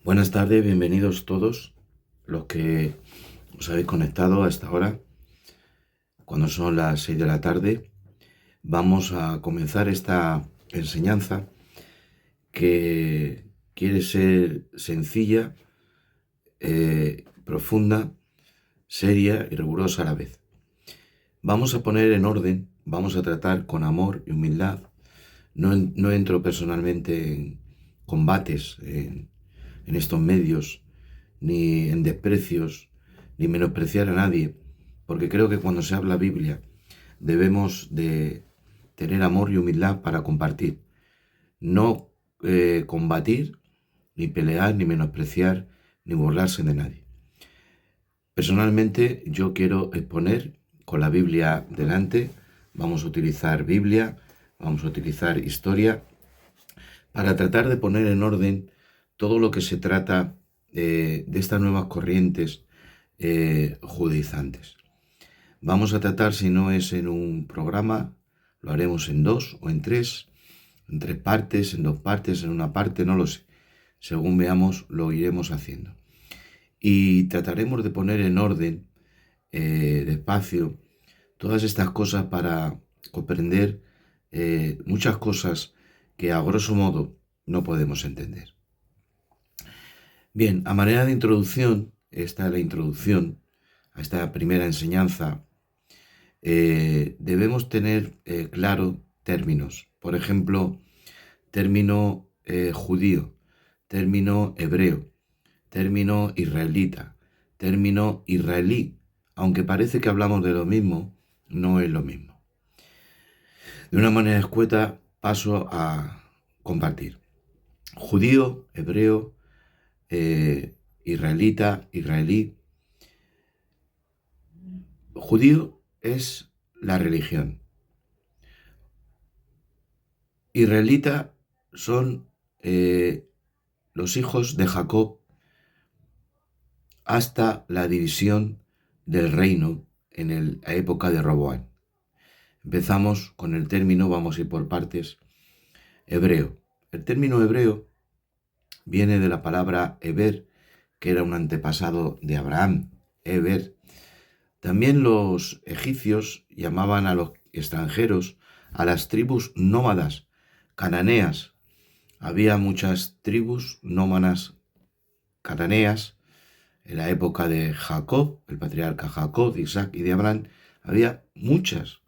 Buenas tardes, bienvenidos todos los que os habéis conectado a esta hora, cuando son las 6 de la tarde. Vamos a comenzar esta enseñanza que quiere ser sencilla, profunda, seria y rigurosa a la vez. Vamos a poner en orden, vamos a tratar con amor y humildad. No entro personalmente en combates en estos medios, ni en desprecios, ni menospreciar a nadie, porque creo que cuando se habla Biblia debemos de tener amor y humildad para compartir, no combatir, ni pelear, ni menospreciar, ni burlarse de nadie. Personalmente yo quiero exponer con la Biblia delante. Vamos a utilizar Biblia, vamos a utilizar historia para tratar de poner en orden todo lo que se trata de estas nuevas corrientes judaizantes. Vamos a tratar, si no es en un programa, lo haremos en dos o en tres partes, en dos partes, en una parte, no lo sé. Según veamos, lo iremos haciendo. Y trataremos de poner en orden, despacio, todas estas cosas para comprender muchas cosas que a grosso modo no podemos entender. Bien, a manera de introducción, esta es la introducción a esta primera enseñanza. Debemos tener claro términos. Por ejemplo, término judío, término hebreo, término israelita, término israelí. Aunque parece que hablamos de lo mismo, no es lo mismo. De una manera escueta paso a compartir. Judío, hebreo, israelita, israelí. Judío es la religión. Israelita son los hijos de Jacob hasta la división del reino en la época de Roboán. Empezamos con el término, vamos a ir por partes, hebreo. El término hebreo viene de la palabra Heber, que era un antepasado de Abraham, Heber. También los egipcios llamaban a los extranjeros, a las tribus nómadas, cananeas. Había muchas tribus nómadas cananeas en la época de Jacob, el patriarca Jacob, de Isaac y de Abraham. Había muchas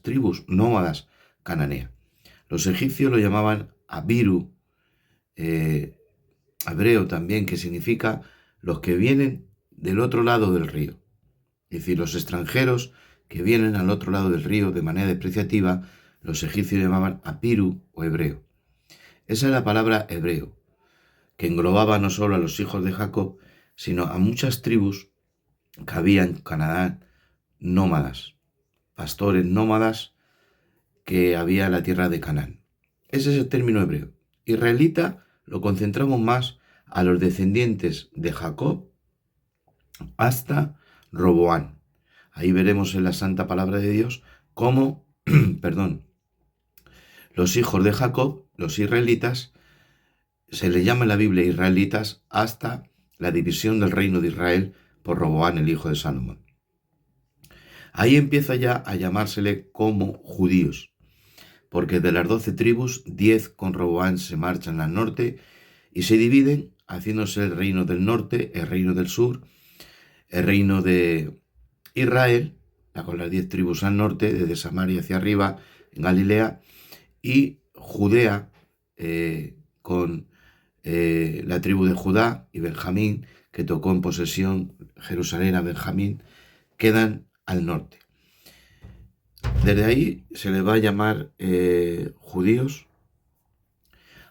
tribus nómadas cananeas. Los egipcios lo llamaban Abiru, hebreo también, que significa los que vienen del otro lado del río. Es decir, los extranjeros que vienen al otro lado del río de manera despreciativa, los egipcios llamaban Apiru o hebreo. Esa es la palabra hebreo, que englobaba no solo a los hijos de Jacob, sino a muchas tribus que había en Canaán, nómadas, pastores nómadas que había en la tierra de Canaán. Ese es el término hebreo. Israelita lo concentramos más a los descendientes de Jacob hasta Roboán. Ahí veremos en la santa palabra de Dios cómo, perdón, los hijos de Jacob, los israelitas, se les llama en la Biblia israelitas hasta la división del reino de Israel por Roboán, el hijo de Salomón. Ahí empieza ya a llamársele como judíos, porque de las 12 tribus, 10 con Roboán se marchan al norte y se dividen, haciéndose el reino del norte, el reino del sur, el reino de Israel, con las 10 tribus al norte, desde Samaria hacia arriba, en Galilea, y Judea, con la tribu de Judá y Benjamín, que tocó en posesión Jerusalén a Benjamín, quedan al norte. Desde ahí se le va a llamar judíos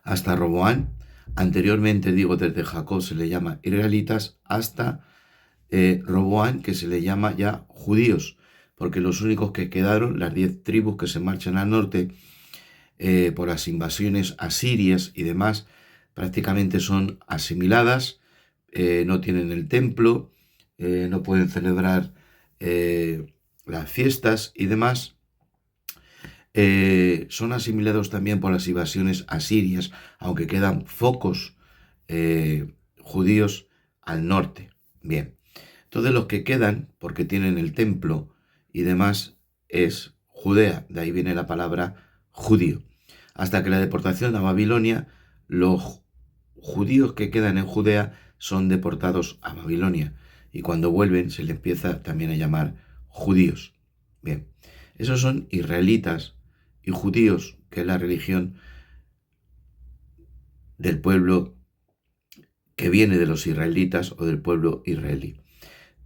hasta Roboán. Anteriormente, digo, desde Jacob se le llama israelitas hasta Roboán, que se le llama ya judíos, porque los únicos que quedaron, las 10 tribus que se marchan al norte por las invasiones asirias y demás, prácticamente son asimiladas, no tienen el templo, no pueden celebrar las fiestas y demás. Son asimilados también por las invasiones asirias, aunque quedan focos judíos al norte. Bien, entonces los que quedan, porque tienen el templo y demás, es Judea, de ahí viene la palabra judío. Hasta que la deportación a Babilonia, los judíos que quedan en Judea son deportados a Babilonia. Y cuando vuelven se les empieza también a llamar judíos. Bien, esos son israelitas y judíos, que es la religión del pueblo que viene de los israelitas o del pueblo israelí,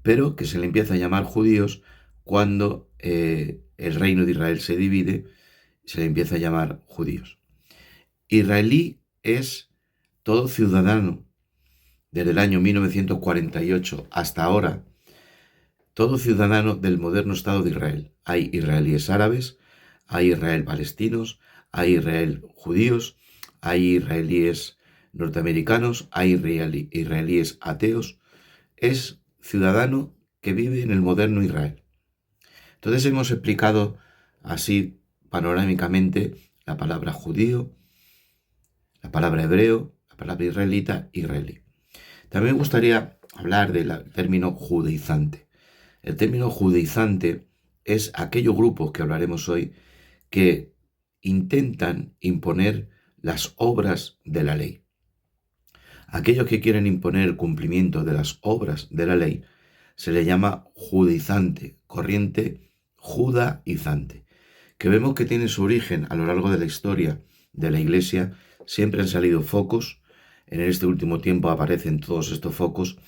pero que se le empieza a llamar judíos cuando el reino de Israel se divide, se le empieza a llamar judíos. Israelí es todo ciudadano desde el año 1948 hasta ahora, todo ciudadano del moderno Estado de Israel. Hay israelíes árabes, hay israel palestinos, hay israel judíos, hay israelíes norteamericanos, hay israelíes ateos. Es ciudadano que vive en el moderno Israel. Entonces hemos explicado así panorámicamente la palabra judío, la palabra hebreo, la palabra israelita, israelí. También me gustaría hablar del término judaizante. El término judaizante es aquellos grupos que hablaremos hoy que intentan imponer las obras de la ley. Aquellos que quieren imponer el cumplimiento de las obras de la ley se le llama judaizante, corriente judaizante, que vemos que tiene su origen a lo largo de la historia de la Iglesia. Siempre han salido focos, en este último tiempo aparecen todos estos focos,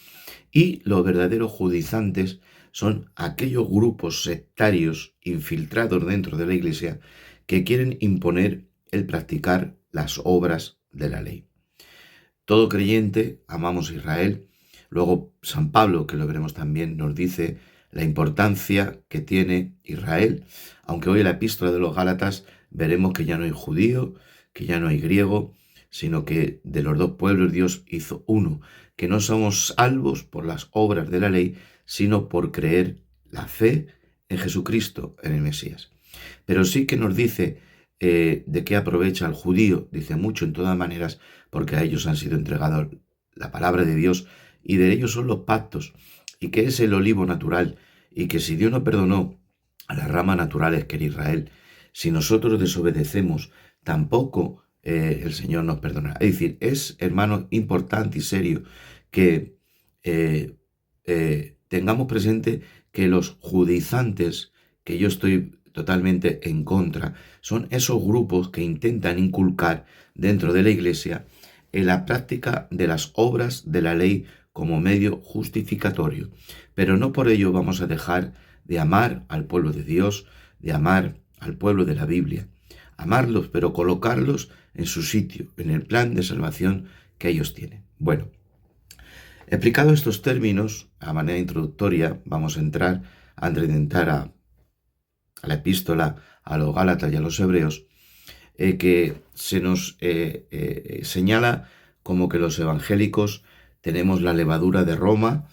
y los verdaderos judaizantes son aquellos grupos sectarios infiltrados dentro de la Iglesia que quieren imponer el practicar las obras de la ley. Todo creyente amamos a Israel. Luego San Pablo, que lo veremos también, nos dice la importancia que tiene Israel, aunque hoy en la epístola de los Gálatas veremos que ya no hay judío, que ya no hay griego, sino que de los dos pueblos Dios hizo uno, que no somos salvos por las obras de la ley, sino por creer la fe en Jesucristo, en el Mesías. Pero sí que nos dice de qué aprovecha el judío, dice mucho en todas maneras, porque a ellos han sido entregados la palabra de Dios y de ellos son los pactos, y que es el olivo natural, y que si Dios no perdonó a las ramas naturales que era Israel, si nosotros desobedecemos, tampoco el Señor nos perdonará. Es decir, es, hermano, importante y serio que tengamos presente que los judaizantes, que yo estoy totalmente en contra, son esos grupos que intentan inculcar dentro de la Iglesia en la práctica de las obras de la ley como medio justificatorio. Pero no por ello vamos a dejar de amar al pueblo de Dios, de amar al pueblo de la Biblia. Amarlos, pero colocarlos en su sitio, en el plan de salvación que ellos tienen. Bueno, explicado estos términos, a manera introductoria, vamos a entrar, antes de entrar a la epístola a los Gálatas y a los Hebreos, que se nos señala como que los evangélicos tenemos la levadura de Roma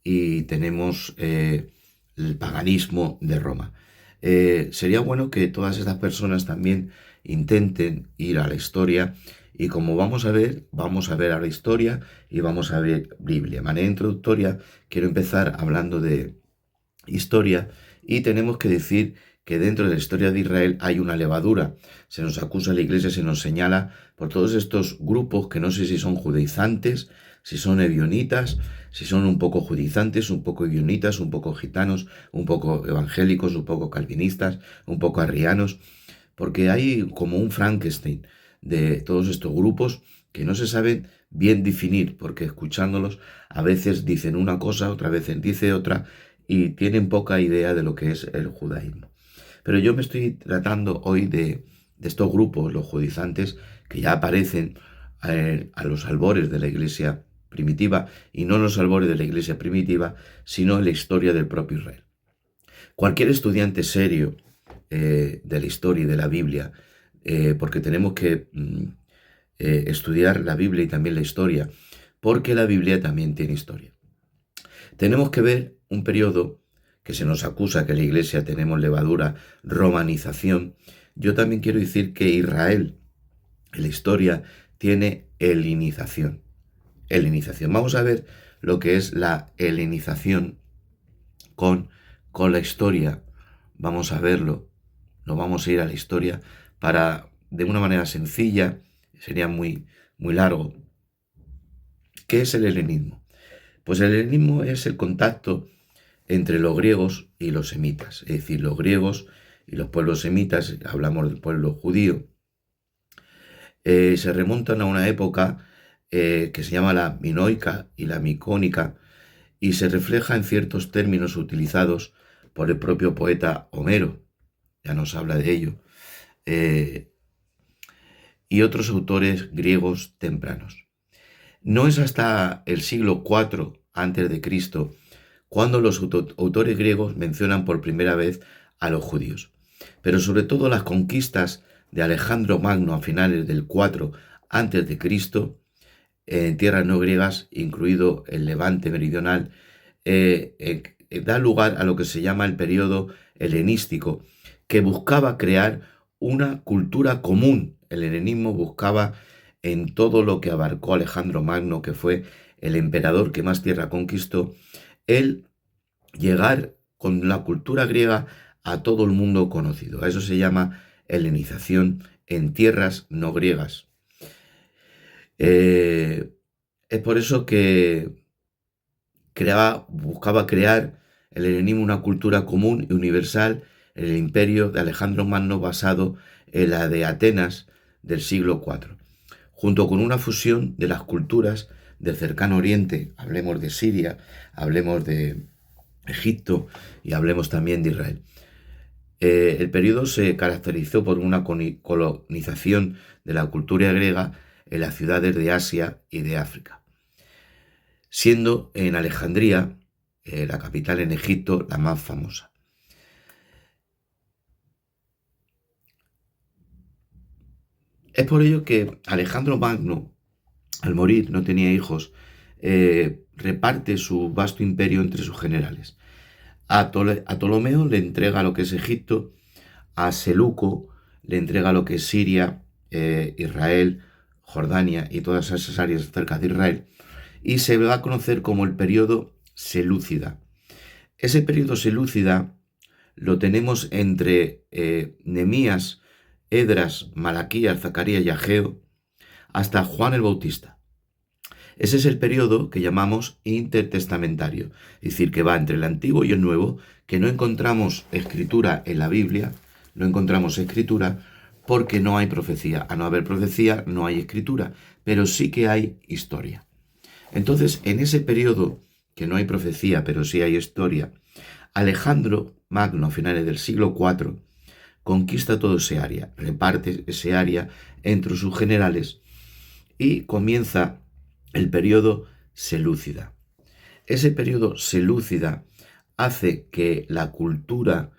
y tenemos el paganismo de Roma. Sería bueno que todas estas personas también intenten ir a la historia, y como vamos a ver a la historia y vamos a ver Biblia. De manera introductoria quiero empezar hablando de historia, y tenemos que decir que dentro de la historia de Israel hay una levadura. Se nos acusa a la Iglesia, se nos señala por todos estos grupos que no sé si son judaizantes, si son ebionitas, si son un poco judaizantes, un poco ebionitas, un poco gitanos, un poco evangélicos, un poco calvinistas, un poco arrianos, porque hay como un Frankenstein de todos estos grupos que no se saben bien definir, porque escuchándolos a veces dicen una cosa, otras veces dice otra, y tienen poca idea de lo que es el judaísmo. Pero yo me estoy tratando hoy de estos grupos, los judaizantes, que ya aparecen a los albores de la Iglesia primitiva, y no los albores de la Iglesia primitiva, sino en la historia del propio Israel. Cualquier estudiante serio de la historia y de la Biblia, porque tenemos que estudiar la Biblia y también la historia, porque la Biblia también tiene historia. Tenemos que ver un periodo que se nos acusa que en la Iglesia tenemos levadura, romanización. Yo también quiero decir que Israel en la historia tiene helenización. helenización. Vamos a ver lo que es la helenización con la historia. Vamos a verlo, nos vamos a ir a la historia para, de una manera sencilla, sería muy largo. ¿Qué es el helenismo? Pues el helenismo es el contacto entre los griegos y los semitas, es decir, los griegos y los pueblos semitas, hablamos del pueblo judío, se remontan a una época que se llama la minoica y la micónica, y se refleja en ciertos términos utilizados por el propio poeta Homero, ya nos habla de ello, y otros autores griegos tempranos. No es hasta el siglo IV a.C. cuando los autores griegos mencionan por primera vez a los judíos, pero sobre todo las conquistas de Alejandro Magno a finales del 4 a.C. en tierras no griegas, incluido el Levante meridional, da lugar a lo que se llama el periodo helenístico, que buscaba crear una cultura común. El helenismo buscaba, en todo lo que abarcó Alejandro Magno, que fue el emperador que más tierra conquistó, el llegar con la cultura griega a todo el mundo conocido. A eso se llama helenización en tierras no griegas. Es por eso que buscaba crear el helenismo una cultura común y universal en el imperio de Alejandro Magno, basado en la de Atenas del siglo IV, junto con una fusión de las culturas del cercano oriente, hablemos de Siria, hablemos de Egipto y hablemos también de Israel. El periodo se caracterizó por una colonización de la cultura griega en las ciudades de Asia y de África, siendo en Alejandría, la capital en Egipto, la más famosa. Es por ello que Alejandro Magno, al morir, no tenía hijos, reparte su vasto imperio entre sus generales. A Ptolomeo le entrega lo que es Egipto, a Seleuco le entrega lo que es Siria, Israel, Jordania y todas esas áreas cerca de Israel, y se va a conocer como el periodo selúcida. Ese periodo selúcida lo tenemos entre Nehemías, Esdras, Malaquías, Zacarías y Ageo, hasta Juan el Bautista. Ese es el periodo que llamamos intertestamentario, es decir, que va entre el Antiguo y el Nuevo, que no encontramos escritura en la Biblia, no encontramos escritura porque no hay profecía. A no haber profecía no hay escritura, pero sí que hay historia. Entonces, en ese periodo que no hay profecía, pero sí hay historia, Alejandro Magno, a finales del siglo IV, conquista todo ese área, reparte ese área entre sus generales y comienza el periodo selúcida. Ese periodo selúcida hace que la cultura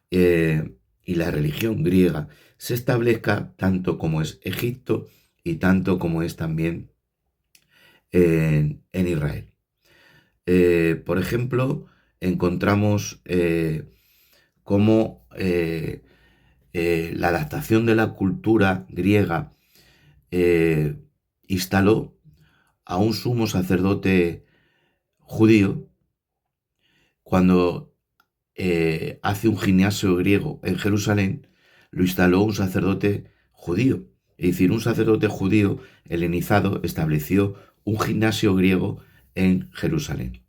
y la religión griega se establezca tanto como es Egipto y tanto como es también en Israel. Por ejemplo, encontramos cómo la adaptación de la cultura griega instaló a un sumo sacerdote judío cuando hace un gimnasio griego en Jerusalén, lo instaló un sacerdote judío. Es decir, un sacerdote judío helenizado estableció un gimnasio griego en Jerusalén.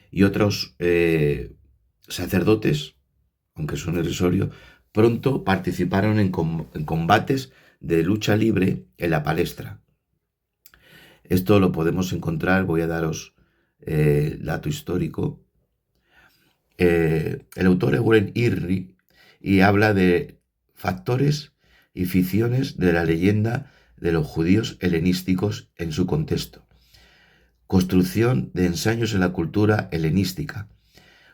Y otros sacerdotes, aunque son irrisorios, pronto participaron en combates de lucha libre en la palestra. Esto lo podemos encontrar, voy a daros el dato histórico. El autor es Warren Irri y habla de factores y ficciones de la leyenda de los judíos helenísticos en su contexto. Construcción de ensayos en la cultura helenística.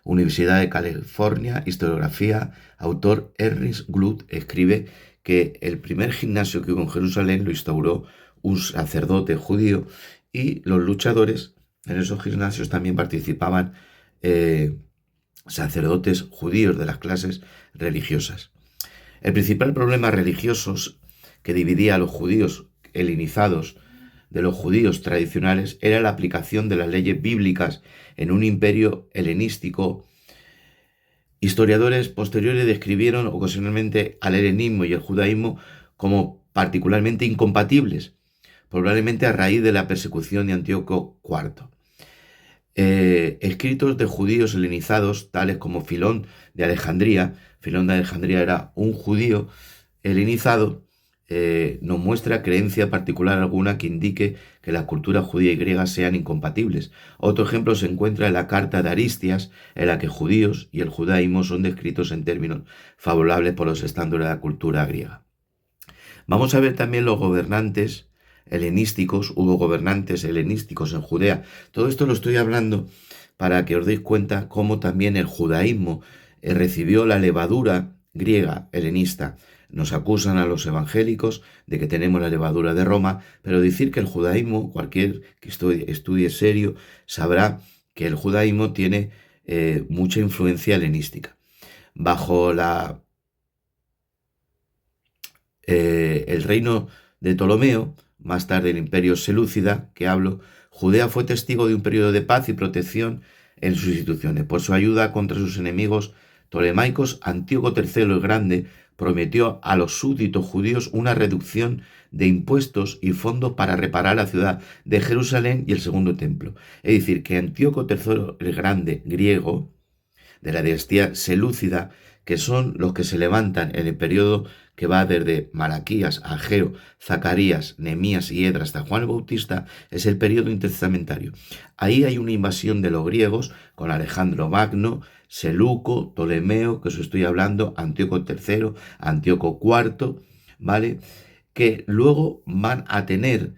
Universidad de California, historiografía. Autor Ernst Glut escribe que el primer gimnasio que hubo en Jerusalén lo instauró un sacerdote judío y los luchadores en esos gimnasios también participaban sacerdotes judíos de las clases religiosas. El principal problema religioso que dividía a los judíos helenizados de los judíos tradicionales era la aplicación de las leyes bíblicas en un imperio helenístico. Historiadores posteriores describieron ocasionalmente al helenismo y el judaísmo como particularmente incompatibles, probablemente a raíz de la persecución de Antíoco IV. Escritos de judíos helenizados, tales como Filón de Alejandría. Filón de Alejandría era un judío helenizado. No muestra creencia particular alguna que indique que las culturas judía y griega sean incompatibles. Otro ejemplo se encuentra en la carta de Aristias, en la que judíos y el judaísmo son descritos en términos favorables por los estándares de la cultura griega. Vamos a ver también los gobernantes helenísticos. Hubo gobernantes helenísticos en Judea. Todo esto lo estoy hablando para que os deis cuenta cómo también el judaísmo recibió la levadura griega helenista. Nos acusan a los evangélicos de que tenemos la levadura de Roma, pero decir que el judaísmo, cualquier que estudie serio, sabrá que el judaísmo tiene mucha influencia helenística. Bajo el reino de Ptolomeo, más tarde el imperio selúcida, que hablo, Judea fue testigo de un periodo de paz y protección en sus instituciones. Por su ayuda contra sus enemigos ptolemaicos, Antíoco III el Grande prometió a los súbditos judíos una reducción de impuestos y fondos para reparar la ciudad de Jerusalén y el segundo templo. Es decir, que Antíoco III el Grande, griego, de la dinastía selúcida, que son los que se levantan en el periodo que va desde Malaquías, Ageo, Zacarías, Nehemías y Esdras hasta Juan el Bautista, es el periodo intertestamentario. Ahí hay una invasión de los griegos con Alejandro Magno, Seleuco, Ptolomeo, que os estoy hablando, Antíoco III, Antíoco IV, ¿vale? Que luego van a tener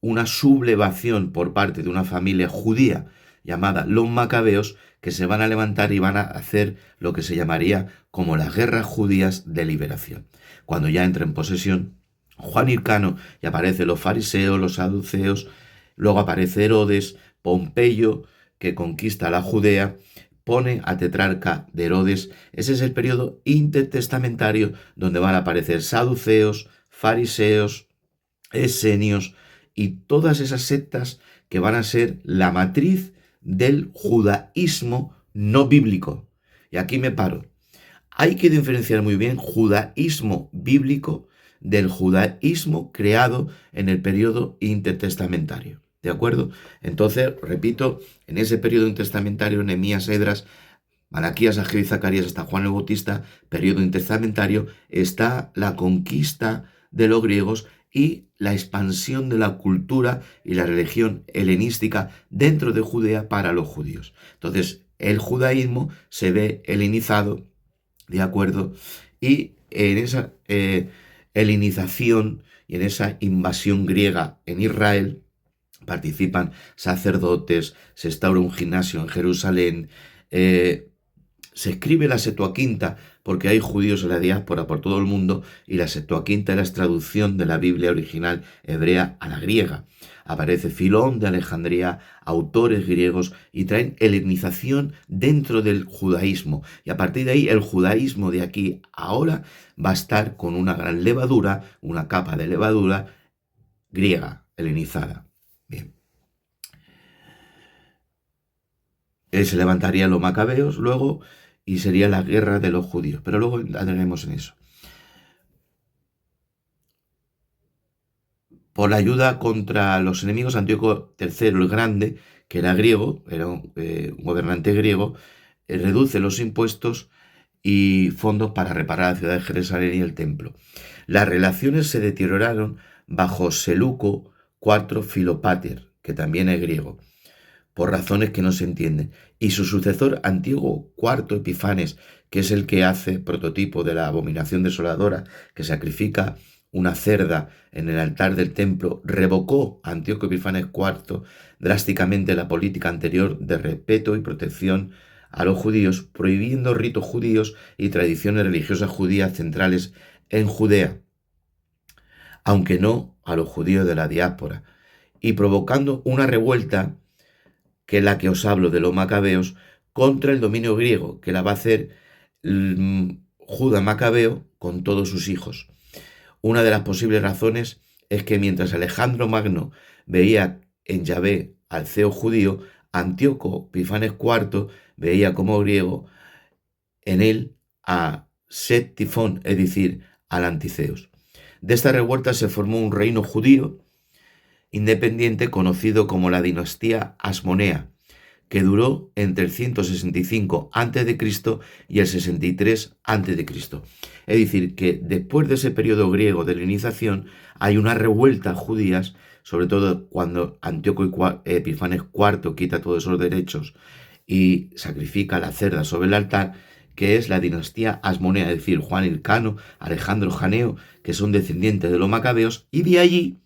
una sublevación por parte de una familia judía llamada los Macabeos, que se van a levantar y van a hacer lo que se llamaría como las guerras judías de liberación. Cuando ya entra en posesión Juan Hircano y aparecen los fariseos, los saduceos, luego aparece Herodes, Pompeyo, que conquista la Judea, pone a tetrarca de Herodes. Ese es el periodo intertestamentario donde van a aparecer saduceos, fariseos, esenios y todas esas sectas que van a ser la matriz del judaísmo no bíblico. Y aquí me paro. Hay que diferenciar muy bien judaísmo bíblico del judaísmo creado en el periodo intertestamentario. ¿De acuerdo? Entonces, repito, en ese periodo intertestamentario, Nehemías, Esdras, Malaquías, Ageo y Zacarías hasta Juan el Bautista, periodo intertestamentario, está la conquista de los griegos y la expansión de la cultura y la religión helenística dentro de Judea para los judíos. Entonces, el judaísmo se ve helenizado, ¿de acuerdo? Y en esa helenización y en esa invasión griega en Israel participan sacerdotes, se instaura un gimnasio en Jerusalén, se escribe la Septuaginta porque hay judíos en la diáspora por todo el mundo y la Septuaginta era la traducción de la Biblia original hebrea a la griega. Aparece Filón de Alejandría, autores griegos y traen helenización dentro del judaísmo. Y a partir de ahí el judaísmo de aquí ahora va a estar con una gran levadura, una capa de levadura griega, helenizada. Bien. Se levantarían los macabeos luego y sería la guerra de los judíos. Pero luego entraremos en eso. Por la ayuda contra los enemigos, Antíoco III el Grande, que era griego, era un gobernante griego, reduce los impuestos y fondos para reparar la ciudad de Jerusalén y el templo. Las relaciones se deterioraron bajo Seleuco IV Filopater, que también es griego, por razones que no se entienden. Y su sucesor Antíoco IV Epifanes, que es el que hace prototipo de la abominación desoladora, que sacrifica una cerda en el altar del templo, revocó a Antíoco Epifanes IV drásticamente la política anterior de respeto y protección a los judíos, prohibiendo ritos judíos y tradiciones religiosas judías centrales en Judea, aunque no a los judíos de la diáspora, y provocando una revuelta que es la que os hablo de los macabeos, contra el dominio griego, que la va a hacer Judá Macabeo con todos sus hijos. Una de las posibles razones es que mientras Alejandro Magno veía en Yahvé al Ceo judío, Antíoco Epifanes IV veía como griego en él a Set Tifón, es decir, al Anticeos. De esta revuelta se formó un reino judío independiente conocido como la dinastía Asmonea, que duró entre el 165 a.C. y el 63 a.C. Es decir, que después de ese periodo griego de helenización hay unas revueltas judías, sobre todo cuando Antíoco Epifanes IV quita todos esos derechos y sacrifica la cerda sobre el altar, que es la dinastía Asmonea, es decir, Juan Hircano, Alejandro Janeo, que son descendientes de los macabeos, y de allí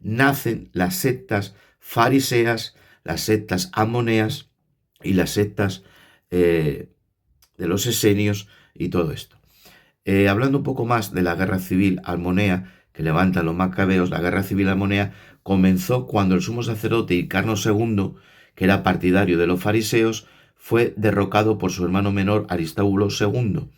nacen las sectas fariseas, las sectas amoneas y las sectas de los esenios y todo esto. Hablando un poco más de la guerra civil almonea que levantan los macabeos, la guerra civil almonea comenzó cuando el sumo sacerdote Hircano II, que era partidario de los fariseos, fue derrocado por su hermano menor Aristóbulo II,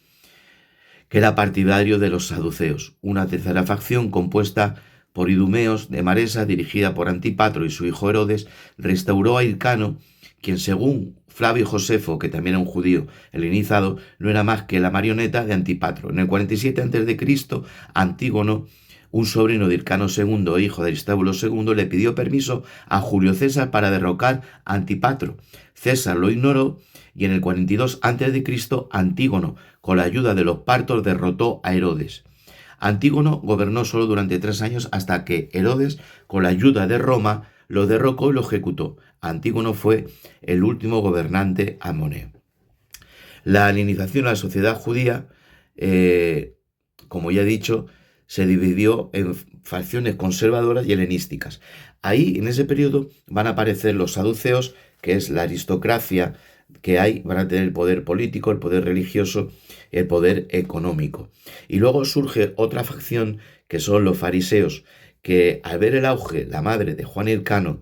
que era partidario de los saduceos, una tercera facción compuesta por idumeos de Maresa, dirigida por Antipatro y su hijo Herodes, restauró a Hircano, quien según Flavio Josefo, que también era un judío helenizado, no era más que la marioneta de Antipatro. En el 47 a.C., Antígono, un sobrino de Hircano II, hijo de Aristóbulo II, le pidió permiso a Julio César para derrocar a Antipatro. César lo ignoró y en el 42 a.C., Antígono, con la ayuda de los partos, derrotó a Herodes. Antígono gobernó solo durante 3 años hasta que Herodes, con la ayuda de Roma, lo derrocó y lo ejecutó. Antígono fue el último gobernante amoneo. La helenización a la sociedad judía, como ya he dicho, se dividió en facciones conservadoras y helenísticas. Ahí, en ese periodo, van a aparecer los saduceos, que es la aristocracia que hay, van a tener el poder político, el poder religioso, el poder económico. Y luego surge otra facción, que son los fariseos, que al ver el auge, la madre de Juan Hircano,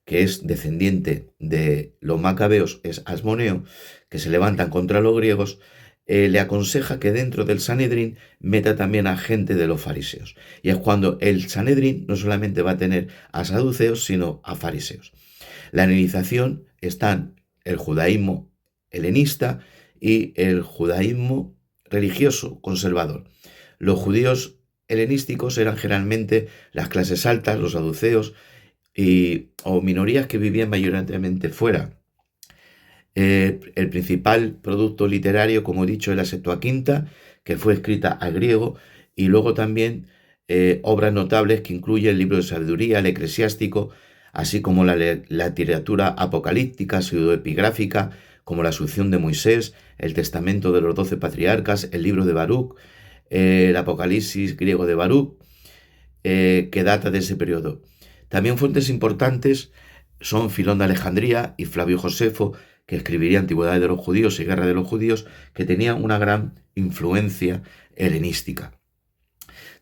que es descendiente de los macabeos, es Asmoneo, que se levantan contra los griegos, le aconseja que dentro del Sanedrín meta también a gente de los fariseos. Y es cuando el Sanedrín no solamente va a tener a saduceos, sino a fariseos. La helenización están el judaísmo helenista y el judaísmo religioso conservador. Los judíos helenísticos eran generalmente las clases altas, los saduceos, o minorías que vivían mayoritariamente fuera. El principal producto literario, como he dicho, es la Septuaginta, que fue escrita al griego, y luego también obras notables que incluyen el libro de sabiduría, el eclesiástico, así como la literatura apocalíptica, pseudoepigráfica, como la Asunción de Moisés, el Testamento de los 12 patriarcas, el libro de Baruch, el Apocalipsis griego de Baruch, que data de ese periodo. También fuentes importantes son Filón de Alejandría y Flavio Josefo, que escribiría Antigüedades de los Judíos y Guerra de los Judíos, que tenían una gran influencia helenística.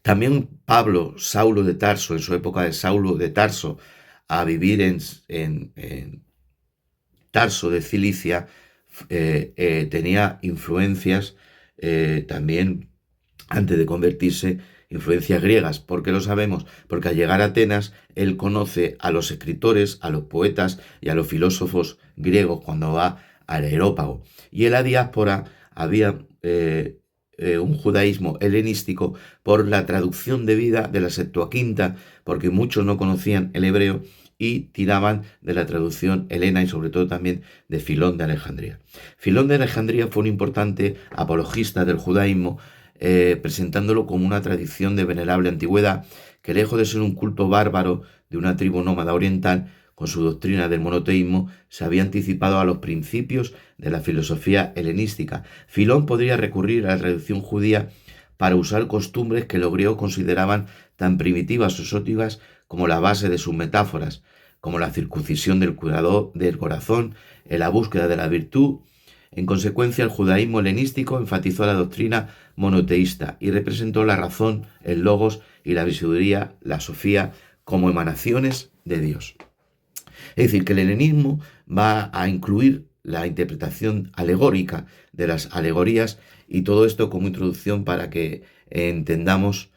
También Pablo, Saulo de Tarso, en su época de Saulo de Tarso, a vivir en Tarso de Cilicia, tenía influencias también, antes de convertirse, influencias griegas. ¿Por qué lo sabemos? Porque al llegar a Atenas, él conoce a los escritores, a los poetas y a los filósofos griegos cuando va al Areópago. Y en la diáspora había un judaísmo helenístico por la traducción de vida de la Septuaginta, porque muchos no conocían el hebreo y tiraban de la traducción helena y sobre todo también de Filón de Alejandría. Filón de Alejandría fue un importante apologista del judaísmo, presentándolo como una tradición de venerable antigüedad que, lejos de ser un culto bárbaro de una tribu nómada oriental, con su doctrina del monoteísmo, se había anticipado a los principios de la filosofía helenística. Filón podría recurrir a la tradición judía para usar costumbres que los griegos consideraban tan primitivas o exóticas como la base de sus metáforas, como la circuncisión del corazón, en la búsqueda de la virtud. En consecuencia, el judaísmo helenístico enfatizó la doctrina monoteísta y representó la razón, el logos y la sabiduría, la sofía, como emanaciones de Dios. Es decir, que el helenismo va a incluir la interpretación alegórica de las alegorías, y todo esto como introducción para que entendamos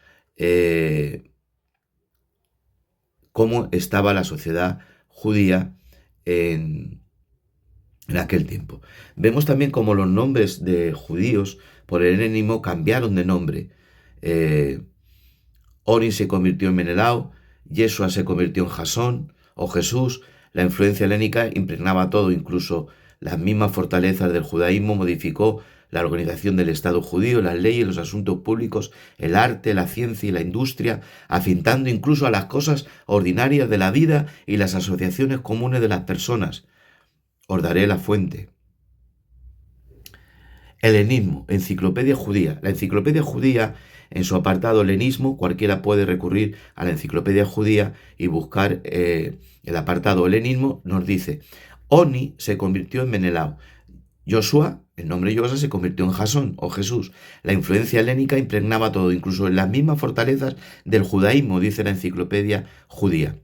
cómo estaba la sociedad judía en aquel tiempo. Vemos también cómo los nombres de judíos por el helenismo cambiaron de nombre. Eh, Oni se convirtió en Menelao, Yeshua se convirtió en Jasón o Jesús. La influencia helénica impregnaba todo, incluso las mismas fortalezas del judaísmo modificó la organización del Estado judío, las leyes, los asuntos públicos, el arte, la ciencia y la industria, afintando incluso a las cosas ordinarias de la vida y las asociaciones comunes de las personas. Os daré la fuente. Helenismo, enciclopedia judía. La enciclopedia judía, en su apartado helenismo, cualquiera puede recurrir a la enciclopedia judía y buscar el apartado helenismo, nos dice, Oni se convirtió en Menelao. Joshua, el nombre Joshua, se convirtió en Jasón o Jesús. La influencia helénica impregnaba todo, incluso en las mismas fortalezas del judaísmo, dice la enciclopedia judía.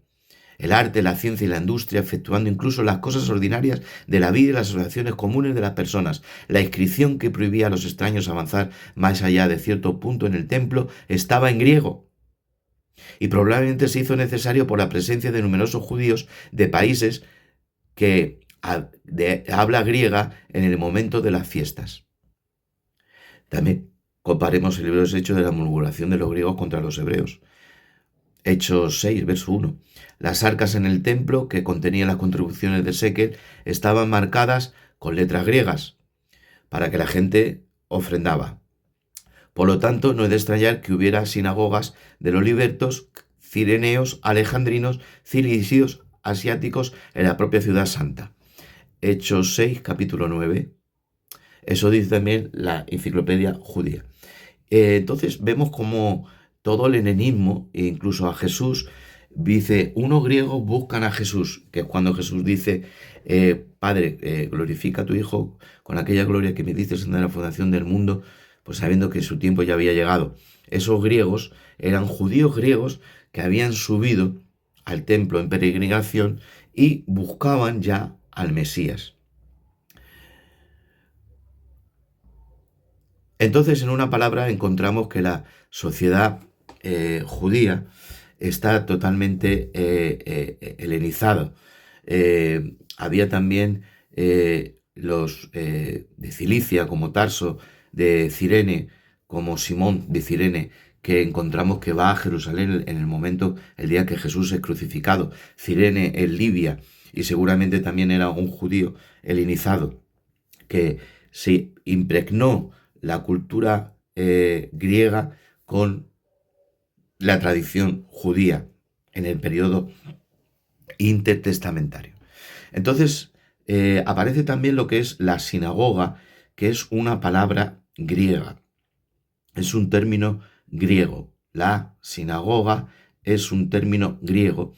El arte, la ciencia y la industria, efectuando incluso las cosas ordinarias de la vida y las asociaciones comunes de las personas. La inscripción que prohibía a los extraños avanzar más allá de cierto punto en el templo estaba en griego. Y probablemente se hizo necesario por la presencia de numerosos judíos de países de habla griega en el momento de las fiestas. También comparemos el libro de los Hechos de la murmuración de los griegos contra los hebreos. Hechos 6, verso 1. Las arcas en el templo que contenían las contribuciones de Sekel estaban marcadas con letras griegas para que la gente ofrendaba. Por lo tanto, no es de extrañar que hubiera sinagogas de los libertos, cireneos, alejandrinos, cilicios, asiáticos en la propia ciudad santa. Hechos 6, capítulo 9. Eso dice también la enciclopedia judía. Entonces vemos como todo el helenismo, e incluso a Jesús, dice, unos griegos buscan a Jesús, que es cuando Jesús dice, Padre, glorifica a tu Hijo con aquella gloria que me dices en la fundación del mundo, pues sabiendo que su tiempo ya había llegado. Esos griegos eran judíos griegos que habían subido al templo en peregrinación y buscaban ya al Mesías. Entonces, en una palabra, encontramos que la sociedad judía está totalmente helenizada. Había también los de Cilicia, como Tarso, de Cirene, como Simón de Cirene, que encontramos que va a Jerusalén en el momento, el día que Jesús es crucificado. Cirene en Libia, y seguramente también era un judío helenizado, que se impregnó la cultura griega con la tradición judía en el periodo intertestamentario. Entonces, aparece también lo que es la sinagoga, que es una palabra griega. Es un término griego. La sinagoga es un término griego,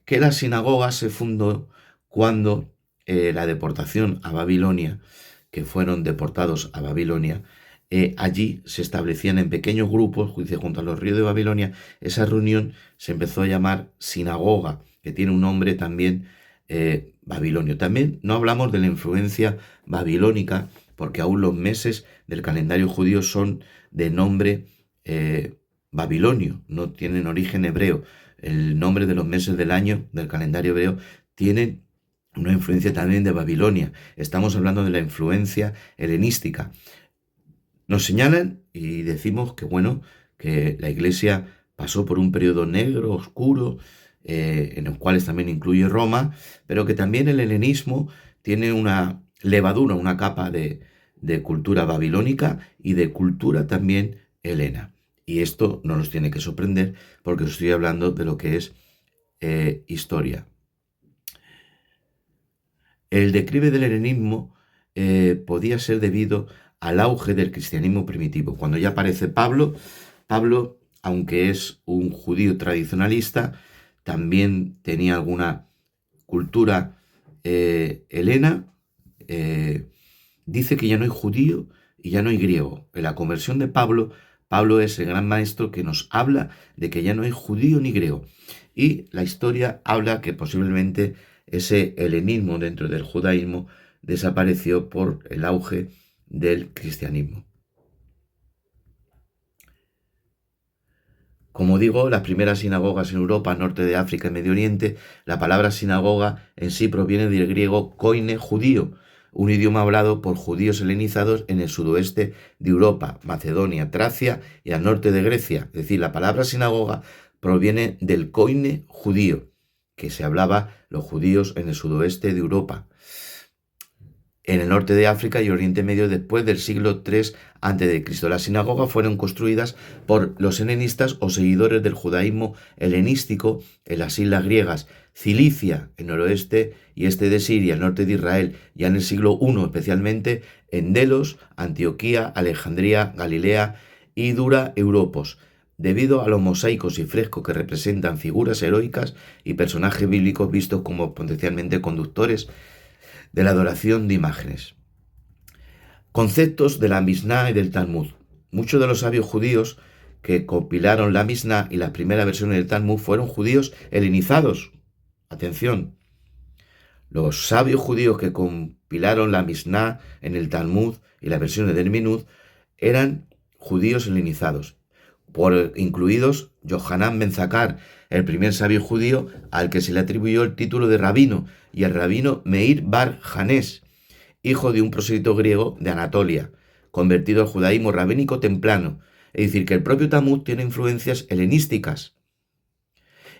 que la sinagoga se fundó cuando la deportación a Babilonia, que fueron deportados a Babilonia, allí se establecían en pequeños grupos, junto a los ríos de Babilonia. Esa reunión se empezó a llamar sinagoga, que tiene un nombre también babilonio. También no hablamos de la influencia babilónica, porque aún los meses del calendario judío son de nombre babilonio, no tienen origen hebreo. El nombre de los meses del año del calendario hebreo tiene una influencia también de Babilonia. Estamos hablando de la influencia helenística. Nos señalan y decimos que, bueno, que la Iglesia pasó por un periodo negro, oscuro, en los cuales también incluye Roma, pero que también el helenismo tiene una levadura, una capa de cultura babilónica y de cultura también helena. Y esto no nos tiene que sorprender porque os estoy hablando de lo que es historia. El declive del helenismo podía ser debido al auge del cristianismo primitivo. Cuando ya aparece Pablo, aunque es un judío tradicionalista, también tenía alguna cultura helena. Dice que ya no hay judío y ya no hay griego. En la conversión de Pablo es el gran maestro que nos habla de que ya no hay judío ni griego. Y la historia habla que posiblemente ese helenismo dentro del judaísmo desapareció por el auge del cristianismo. Como digo, las primeras sinagogas en Europa, norte de África y Medio Oriente, la palabra sinagoga en sí proviene del griego koine, judío, un idioma hablado por judíos helenizados en el sudoeste de Europa, Macedonia, Tracia y al norte de Grecia. Es decir, la palabra sinagoga proviene del koine judío, que se hablaba los judíos en el sudoeste de Europa, en el norte de África y Oriente Medio después del siglo III a.C. Las sinagogas fueron construidas por los helenistas o seguidores del judaísmo helenístico en las islas griegas, Cilicia, en noroeste y este de Siria, el norte de Israel, ya en el siglo I, especialmente en Delos, Antioquía, Alejandría, Galilea y Dura Europos, debido a los mosaicos y frescos que representan figuras heroicas y personajes bíblicos vistos como potencialmente conductores de la adoración de imágenes. Conceptos de la Misná y del Talmud. Muchos de los sabios judíos que compilaron la Misná y las primeras versiones del Talmud fueron judíos helenizados. Atención, los sabios judíos que compilaron la Misná en el Talmud y las versiones del Minud eran judíos helenizados, incluidos Yohanan ben Zakar, el primer sabio judío al que se le atribuyó el título de rabino, y el rabino Meir bar Janés, hijo de un prosélito griego de Anatolia, convertido al judaísmo rabínico temprano. Es decir, que el propio Talmud tiene influencias helenísticas.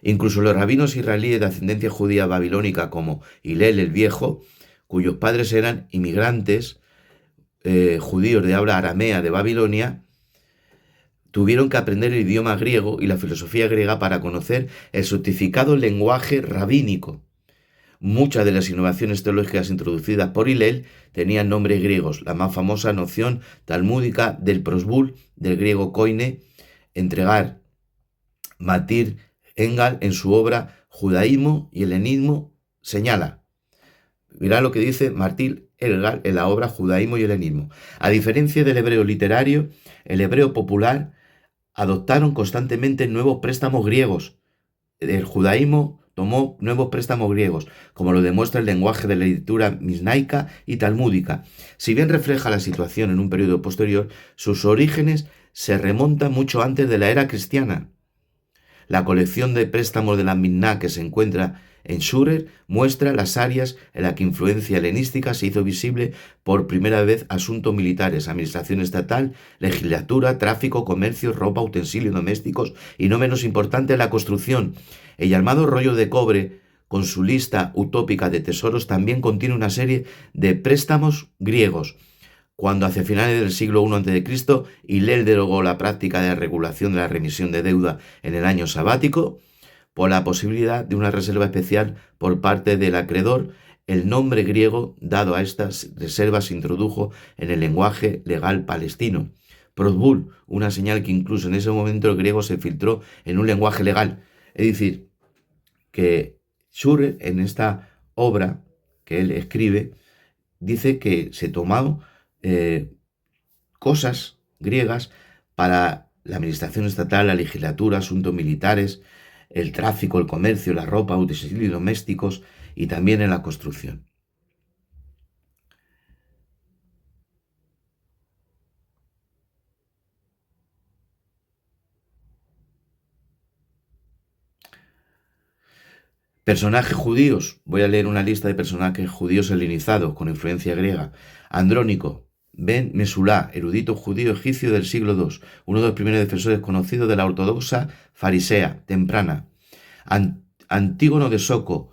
Incluso los rabinos israelíes de ascendencia judía babilónica como Hillel el Viejo, cuyos padres eran inmigrantes judíos de habla aramea de Babilonia, tuvieron que aprender el idioma griego y la filosofía griega para conocer el sofistificado lenguaje rabínico. Muchas de las innovaciones teológicas introducidas por Hillel tenían nombres griegos. La más famosa noción talmúdica del prosbul, del griego koine, entregar, Matir Engal en su obra Judaísmo y Helenismo señala. Mirad lo que dice Matir Engal en la obra Judaísmo y Helenismo. A diferencia del hebreo literario, el hebreo popular adoptaron constantemente nuevos préstamos griegos. El judaísmo tomó nuevos préstamos griegos, como lo demuestra el lenguaje de la literatura misnaica y talmúdica. Si bien refleja la situación en un periodo posterior, sus orígenes se remontan mucho antes de la era cristiana. La colección de préstamos de la Misná que se encuentra en Shurer muestra las áreas en las que influencia helenística se hizo visible por primera vez: asuntos militares, administración estatal, legislatura, tráfico, comercio, ropa, utensilios domésticos y, no menos importante, la construcción. El llamado rollo de cobre, con su lista utópica de tesoros, también contiene una serie de préstamos griegos. Cuando hacia finales del siglo I a.C. Hillel derogó la práctica de la regulación de la remisión de deuda en el año sabático, por la posibilidad de una reserva especial por parte del acreedor, el nombre griego dado a estas reservas se introdujo en el lenguaje legal palestino. Prosbul, una señal que incluso en ese momento el griego se filtró en un lenguaje legal. Es decir, que Shurer, en esta obra que él escribe, dice que se tomaron cosas griegas para la administración estatal, la legislatura, asuntos militares, el tráfico, el comercio, la ropa, utensilios domésticos y también en la construcción. Personajes judíos. Voy a leer una lista de personajes judíos helenizados con influencia griega. Andrónico ben Mesulá, erudito judío egipcio del siglo II, uno de los primeros defensores conocidos de la ortodoxa farisea temprana. Antígono de Soco,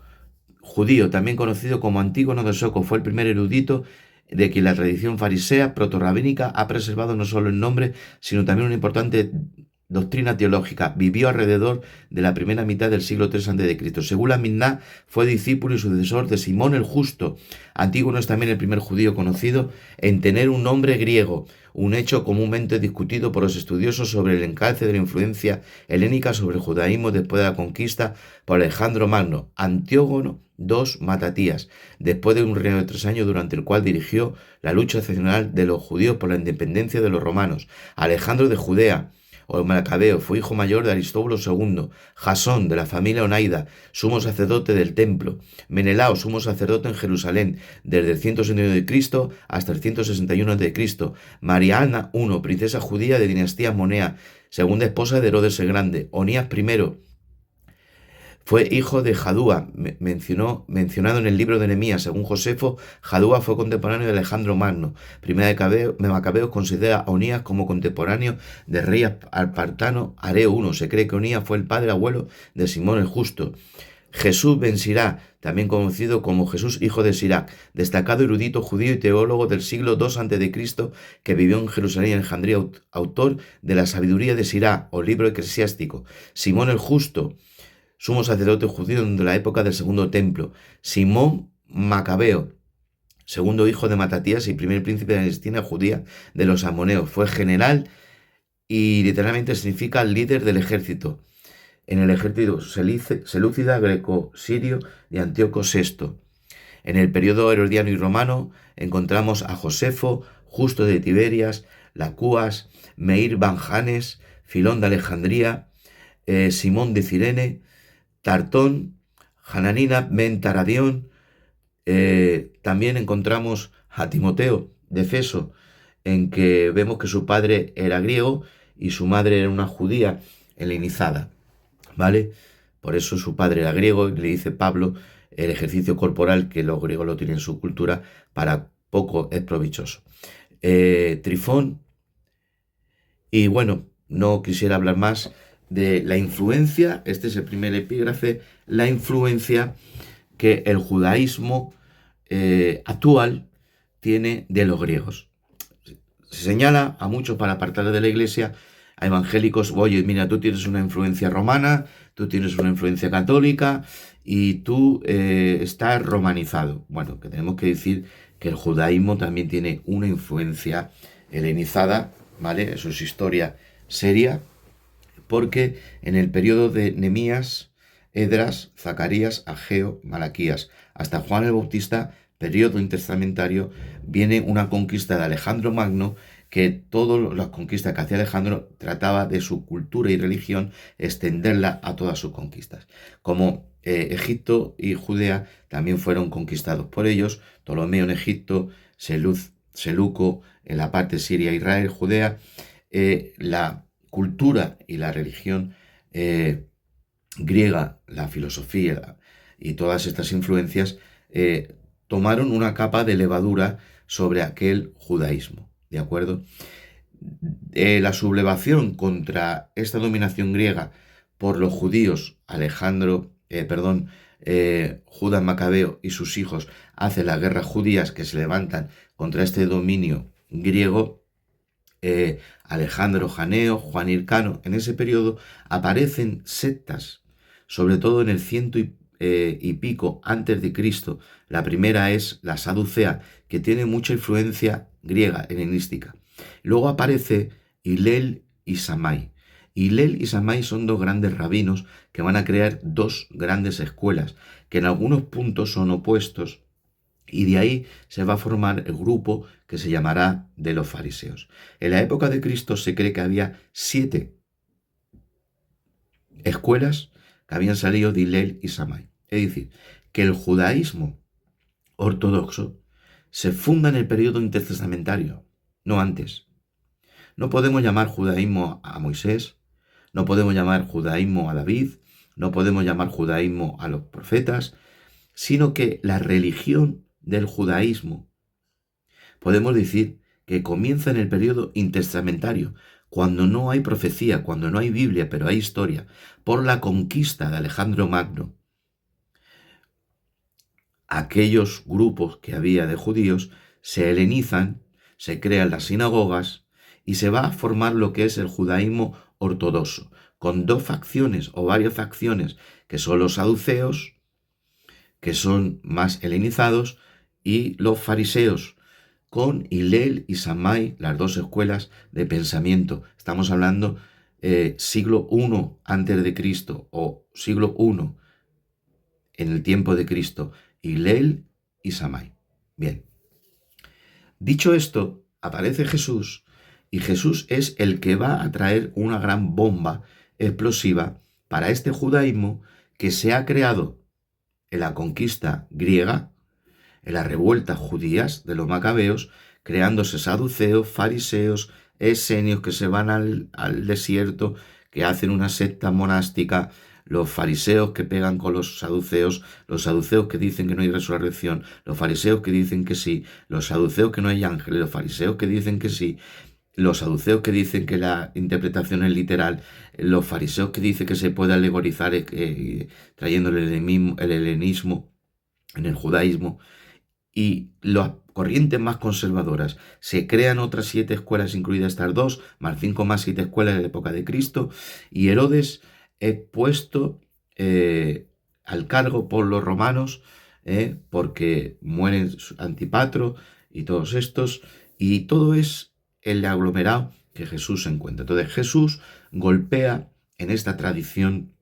judío, también conocido como Antígono de Soco, fue el primer erudito de quien la tradición farisea protorrabínica ha preservado no solo el nombre, sino también una importante doctrina teológica. Vivió alrededor de la primera mitad del siglo III a.C. Según la Misná, fue discípulo y sucesor de Simón el Justo. Antígono es también el primer judío conocido en tener un nombre griego, un hecho comúnmente discutido por los estudiosos sobre el encalce de la influencia helénica sobre el judaísmo después de la conquista por Alejandro Magno. Antígono II Matatías, después de un reino de 3 años durante el cual dirigió la lucha excepcional de los judíos por la independencia de los romanos. Alejandro de Judea, o Macabeo fue hijo mayor de Aristóbulo II, Jasón, de la familia Onaida, sumo sacerdote del templo, Menelao, sumo sacerdote en Jerusalén, desde el 161 de Cristo hasta el 161 de Cristo, Mariana I, princesa judía de dinastía Monea, segunda esposa de Herodes el Grande, Onías I, fue hijo de Jadúa, mencionado en el libro de Nehemías. Según Josefo, Jadúa fue contemporáneo de Alejandro Magno. Primera de Macabeos considera a Onías como contemporáneo del rey espartano Areo I. Se cree que Onías fue el padre abuelo de Simón el Justo. Jesús ben Sirá, también conocido como Jesús hijo de Sirac, destacado erudito judío y teólogo del siglo II a.C., que vivió en Jerusalén y Alejandría, autor de la Sabiduría de Sirá, o libro eclesiástico. Simón el Justo, sumo sacerdote judío de la época del Segundo Templo. Simón Macabeo, segundo hijo de Matatías y primer príncipe de la dinastía judía de los Amoneos. Fue general y literalmente significa líder del ejército. En el ejército selúcida greco-sirio de Antíoco VI. En el periodo herodiano y romano encontramos a Josefo, Justo de Tiberias, Lacúas, Meir Banjanes, Filón de Alejandría, Simón de Cirene, Tartón, Hananina ben Taradión. También encontramos a Timoteo de Efeso, en que vemos que su padre era griego y su madre era una judía helenizada, ¿vale? Por eso su padre era griego y le dice Pablo, el ejercicio corporal, que los griegos lo tienen en su cultura, para poco es provechoso. Trifón, y bueno, no quisiera hablar más de la influencia, este es el primer epígrafe, la influencia que el judaísmo actual tiene de los griegos. Se señala a muchos para apartar de la iglesia, a evangélicos: oye, mira, tú tienes una influencia romana, tú tienes una influencia católica y tú estás romanizado. Bueno, que tenemos que decir que el judaísmo también tiene una influencia helenizada, ¿vale? Eso es historia seria, porque en el periodo de Nehemías, Esdras, Zacarías, Ageo, Malaquías, hasta Juan el Bautista, periodo intertestamentario, viene una conquista de Alejandro Magno, que todas las conquistas que hacía Alejandro trataba de su cultura y religión extenderla a todas sus conquistas. Como Egipto y Judea también fueron conquistados por ellos, Ptolomeo en Egipto, Seleuco en la parte Siria, Israel, Judea, la cultura y la religión griega, la filosofía y todas estas influencias tomaron una capa de levadura sobre aquel judaísmo, ¿de acuerdo? La sublevación contra esta dominación griega por los judíos, Judas Macabeo y sus hijos hacen las guerras judías que se levantan contra este dominio griego. Alejandro Janeo, Juan Hircano, en ese periodo aparecen sectas, sobre todo en el ciento y pico antes de Cristo. La primera es la Saducea, que tiene mucha influencia griega, helenística. Luego aparece Hillel y Shammai. Hillel y Shammai son dos grandes rabinos que van a crear dos grandes escuelas, que en algunos puntos son opuestos, y de ahí se va a formar el grupo que se llamará de los fariseos. En la época de Cristo se cree que había 7 escuelas que habían salido de Hillel y Shammai. Es decir, que el judaísmo ortodoxo se funda en el periodo intertestamentario, no antes. No podemos llamar judaísmo a Moisés, no podemos llamar judaísmo a David, no podemos llamar judaísmo a los profetas, sino que la religión del judaísmo, podemos decir que comienza en el periodo intertestamentario, cuando no hay profecía, cuando no hay Biblia, pero hay historia, por la conquista de Alejandro Magno. Aquellos grupos que había de judíos se helenizan, se crean las sinagogas y se va a formar lo que es el judaísmo ortodoxo, con dos facciones o varias facciones, que son los saduceos, que son más helenizados, y los fariseos, con Hillel y Shammai, las dos escuelas de pensamiento. Estamos hablando siglo I antes de Cristo o siglo I en el tiempo de Cristo, Hillel y Shammai. Bien. Dicho esto, aparece Jesús Y Jesús es el que va a traer una gran bomba explosiva para este judaísmo que se ha creado en la conquista griega, en las revueltas judías de los macabeos, creándose saduceos, fariseos, esenios que se van al desierto, que hacen una secta monástica, los fariseos que pegan con los saduceos que dicen que no hay resurrección, los fariseos que dicen que sí, los saduceos que no hay ángeles, los fariseos que dicen que sí, los saduceos que dicen que la interpretación es literal, los fariseos que dicen que se puede alegorizar trayendo el helenismo en el judaísmo, y las corrientes más conservadoras. Se crean otras 7 escuelas, incluidas estas 2, más 5 más 7 escuelas de la época de Cristo, y Herodes es puesto al cargo por los romanos, porque mueren Antipatro y todos estos, y todo es el aglomerado que Jesús se encuentra. Entonces Jesús golpea en esta tradición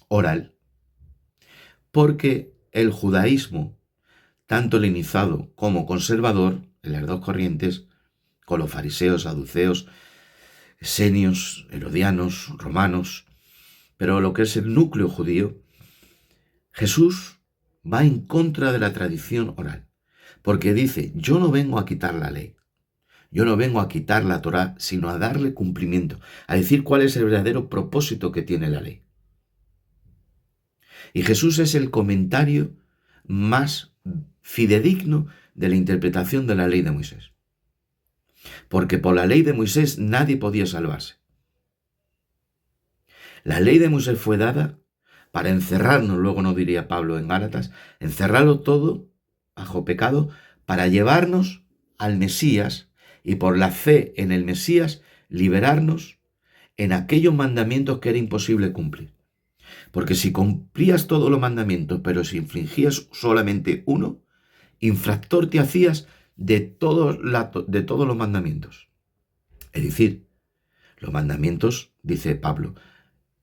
oral, porque el judaísmo, tanto helenizado como conservador, en las dos corrientes, con los fariseos, saduceos, esenios, herodianos, romanos, pero lo que es el núcleo judío, Jesús va en contra de la tradición oral, porque dice, yo no vengo a quitar la ley, yo no vengo a quitar la Torá, sino a darle cumplimiento, a decir cuál es el verdadero propósito que tiene la ley. Y Jesús es el comentario más fidedigno de la interpretación de la ley de Moisés. Porque por la ley de Moisés nadie podía salvarse. La ley de Moisés fue dada para encerrarnos, luego nos diría Pablo en Gálatas, encerrarlo todo bajo pecado para llevarnos al Mesías y por la fe en el Mesías liberarnos en aquellos mandamientos que era imposible cumplir. Porque si cumplías todos los mandamientos, pero si infringías solamente uno, infractor te hacías de todos los mandamientos. Es decir, los mandamientos, dice Pablo,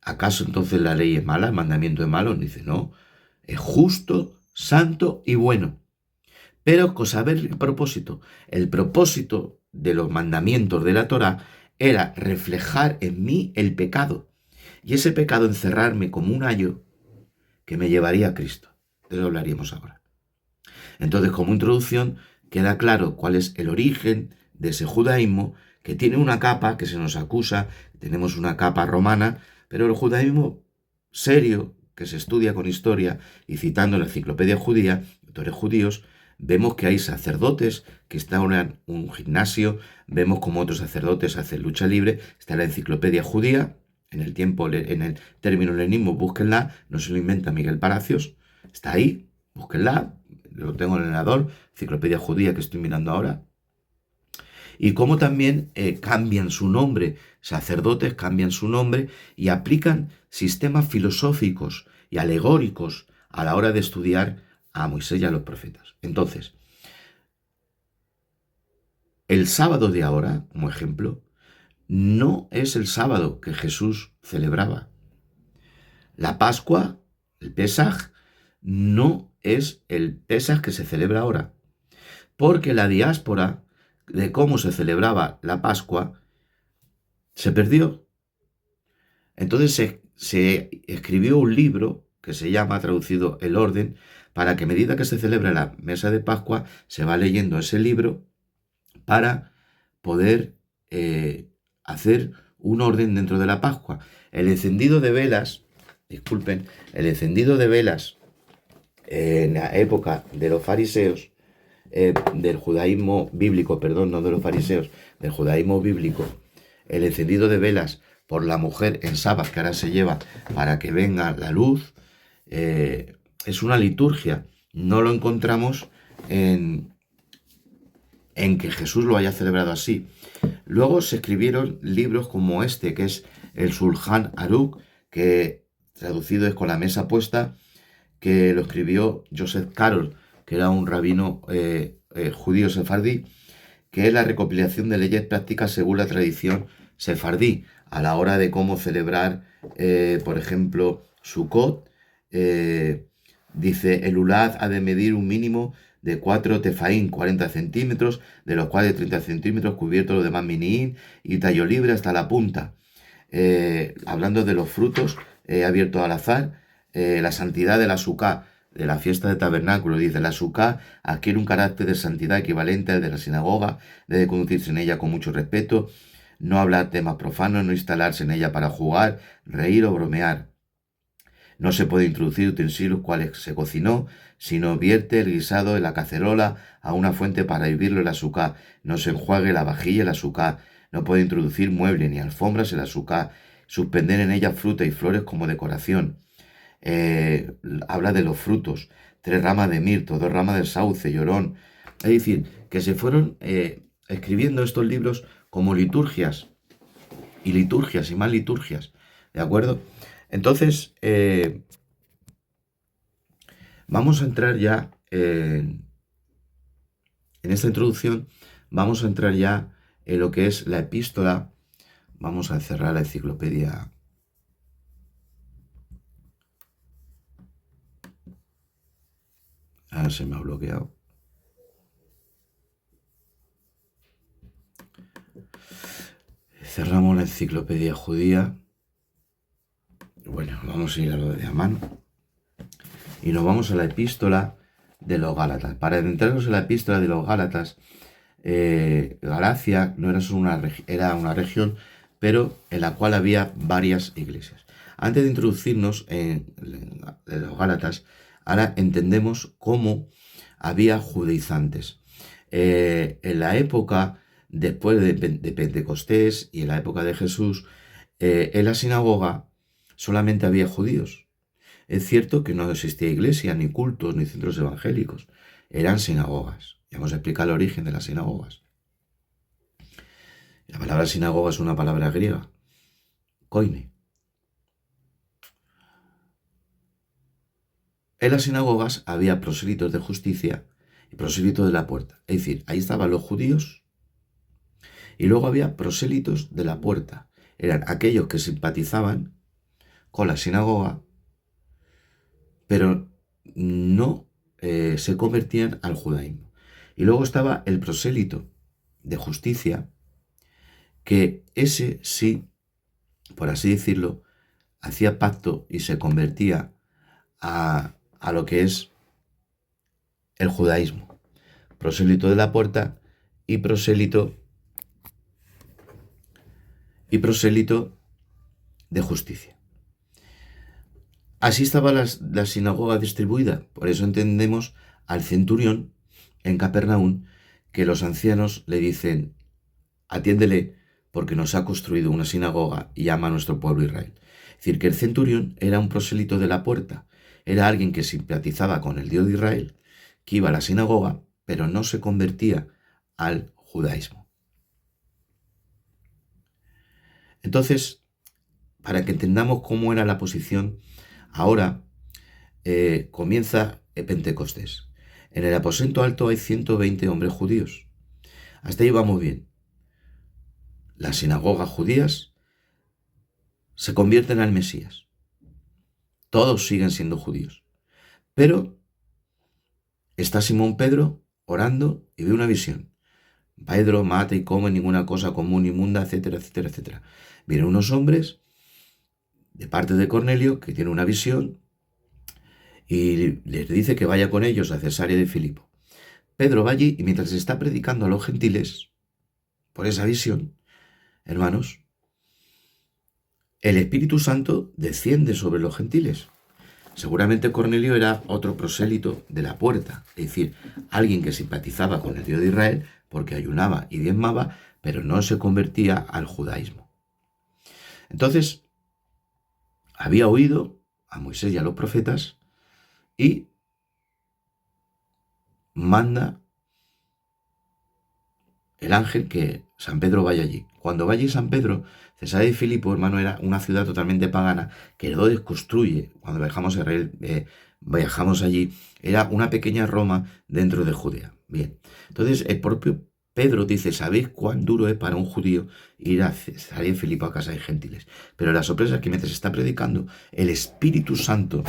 ¿acaso entonces la ley es mala? ¿El mandamiento es malo? Dice, no, es justo, santo y bueno. Pero con saber el propósito de los mandamientos de la Torá era reflejar en mí el pecado. Y ese pecado encerrarme como un ayo que me llevaría a Cristo. De eso hablaríamos ahora. Entonces, como introducción, queda claro cuál es el origen de ese judaísmo, que tiene una capa que se nos acusa, tenemos una capa romana, pero el judaísmo serio, que se estudia con historia y citando la enciclopedia judía, autores judíos, vemos que hay sacerdotes que instauran un gimnasio, vemos como otros sacerdotes hacen lucha libre, está la enciclopedia judía, en el término helenismo, búsquenla, no se lo inventa Miguel Palacios, está ahí, búsquenla, lo tengo en el ordenador, enciclopedia judía que estoy mirando ahora, y cómo también cambian su nombre, sacerdotes cambian su nombre y aplican sistemas filosóficos y alegóricos a la hora de estudiar a Moisés y a los profetas. Entonces, el sábado de ahora, como ejemplo, no es el sábado que Jesús celebraba. La Pascua, el Pesaj, no es el Pesaj que se celebra ahora, porque la diáspora de cómo se celebraba la Pascua se perdió. Entonces se escribió un libro que se llama, traducido, El Orden, para que a medida que se celebra la mesa de Pascua, se va leyendo ese libro para poder hacer un orden dentro de la Pascua. El encendido de velas, el encendido de velas en la época de los fariseos, del judaísmo bíblico, perdón, no de los fariseos, del judaísmo bíblico, el encendido de velas por la mujer en sábado, que ahora se lleva para que venga la luz, es una liturgia. No lo encontramos en que Jesús lo haya celebrado así. Luego se escribieron libros como este, que es el Shulchan Aruch, que traducido es con la mesa puesta, que lo escribió Joseph Carroll, que era un rabino judío sefardí, que es la recopilación de leyes prácticas según la tradición sefardí, a la hora de cómo celebrar, por ejemplo, Sukkot, Dice, el ulad ha de medir un mínimo de 4 tefaín, 40 centímetros, de los cuales 30 centímetros cubiertos los demás miniín y tallo libre hasta la punta. Hablando de los frutos, abierto al azar, la santidad de la suká, de la fiesta de tabernáculo. Dice, la suká adquiere un carácter de santidad equivalente al de la sinagoga, debe conducirse en ella con mucho respeto, no hablar temas profanos, no instalarse en ella para jugar, reír o bromear. No se puede introducir utensilios cuales se cocinó, sino vierte el guisado en la cacerola a una fuente para hervirlo en la suká. No se enjuague la vajilla en la suká. No puede introducir muebles ni alfombras en la suká. Suspender en ella fruta y flores como decoración. Habla de los frutos. 3 ramas de mirto, 2 ramas de sauce, llorón. Es decir, que se fueron escribiendo estos libros como liturgias. Y liturgias y más liturgias. ¿De acuerdo? Entonces, vamos a entrar ya en esta introducción, vamos a entrar ya en lo que es la epístola. Vamos a cerrar la enciclopedia. Ah, se me ha bloqueado. Cerramos la enciclopedia judía. Bueno, vamos a ir a lo de a mano. Y nos vamos a la epístola de los Gálatas. Para adentrarnos en la epístola de los Gálatas, Galacia no era solo era una región, pero en la cual había varias iglesias. Antes de introducirnos en los Gálatas, ahora entendemos cómo había judaizantes. En la época después de Pentecostés y en la época de Jesús, en la sinagoga solamente había judíos. Es cierto que no existía iglesia, ni cultos, ni centros evangélicos. Eran sinagogas. Ya hemos explicado el origen de las sinagogas. La palabra sinagoga es una palabra griega, koine. En las sinagogas había prosélitos de justicia y prosélitos de la puerta. Es decir, ahí estaban los judíos y luego había prosélitos de la puerta. Eran aquellos que simpatizaban con la sinagoga, pero no se convertían al judaísmo. Y luego estaba el prosélito de justicia, que ese sí, por así decirlo, hacía pacto y se convertía a lo que es el judaísmo. Prosélito de la puerta y prosélito de justicia. Así estaba la sinagoga distribuida. Por eso entendemos al centurión en Capernaum que los ancianos le dicen, atiéndele porque nos ha construido una sinagoga y llama a nuestro pueblo Israel. Es decir, que el centurión era un prosélito de la puerta. Era alguien que simpatizaba con el Dios de Israel, que iba a la sinagoga, pero no se convertía al judaísmo. Entonces, para que entendamos cómo era la posición, ahora comienza Pentecostés. En el aposento alto hay 120 hombres judíos. Hasta ahí vamos bien. Las sinagogas judías se convierten al Mesías. Todos siguen siendo judíos. Pero está Simón Pedro orando y ve una visión. Pedro mata y come ninguna cosa común, inmunda, etcétera, etcétera, etcétera. Vienen unos hombres de parte de Cornelio que tiene una visión y les dice que vaya con ellos a Cesarea de Filipo. Pedro va allí y mientras está predicando a los gentiles, por esa visión, hermanos, el Espíritu Santo desciende sobre los gentiles. Seguramente Cornelio era otro prosélito de la puerta, es decir, alguien que simpatizaba con el Dios de Israel porque ayunaba y diezmaba, pero no se convertía al judaísmo. Entonces, había oído a Moisés y a los profetas y manda el ángel que San Pedro vaya allí. Cuando vaya allí San Pedro, Cesarea de Filipo, hermano, era una ciudad totalmente pagana que Herodes construye. Cuando viajamos allí, era una pequeña Roma dentro de Judea. Bien, entonces el propio Pedro dice, ¿sabéis cuán duro es para un judío ir a Cesarea de Filipo a casa de gentiles? Pero la sorpresa es que mientras está predicando, el Espíritu Santo